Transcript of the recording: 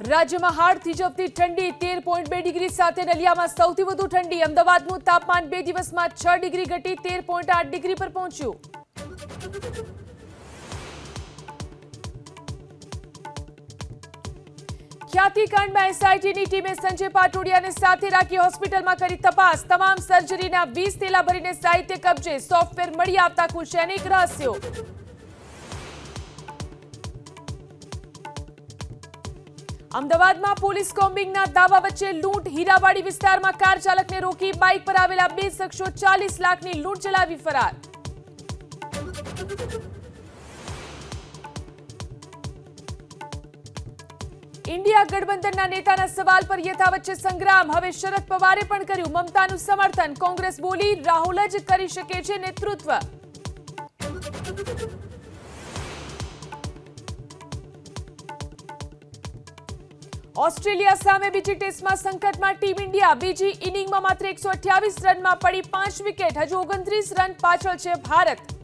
રાજ્યમાં હાડ થીજવતી ઠંડી 13.2 ડિગ્રી સાથે નલિયામાં સૌથી વધુ ઠંડી. અમદાવાદનું તાપમાન 2 દિવસમાં 6 ડિગ્રી ઘટી 13.8 ડિગ્રી પર પહોંચ્યું. ખ્યાતિકાંડમાં એસઆઈટીની ટીમે સંજય પાટોડિયાને સાથે રાખી હોસ્પિટલમાં કરી તપાસ. તમામ સર્જરીના 20 થેલા ભરીને સાહિત્ય કબજે. સોફ્ટવેર મળી આવતા ખુલશે અનેક રહસ્યો. અમદાવાદમાં પોલીસ કોમ્બિંગના દાવા વચ્ચે લૂંટ. હીરાવાડી વિસ્તારમાં કાર ચાલકને રોકી બાઇક પર આવેલા 2 શખ્સો 40 લાખની લૂંટ ચલાવી ફરાર. ઇન્ડિયા ગઠબંધનના નેતાના સવાલ પર યથાવત છે સંગ્રામ. હવે શરદ પવારે પણ કર્યું મમતાનું સમર્થન. કોંગ્રેસ બોલી રાહુલ જ કરી શકે છે નેતૃત્વ. ઓસ્ટ્રેલિયા સામે બીજી ટેસ્ટમાં સંકટમાં ટીમ ઇન્ડિયા. બીજી ઇનિંગમાં માત્ર 128 રનમાં પડી 5 વિકેટ. હજુ 29 રન પાછળ છે ભારત.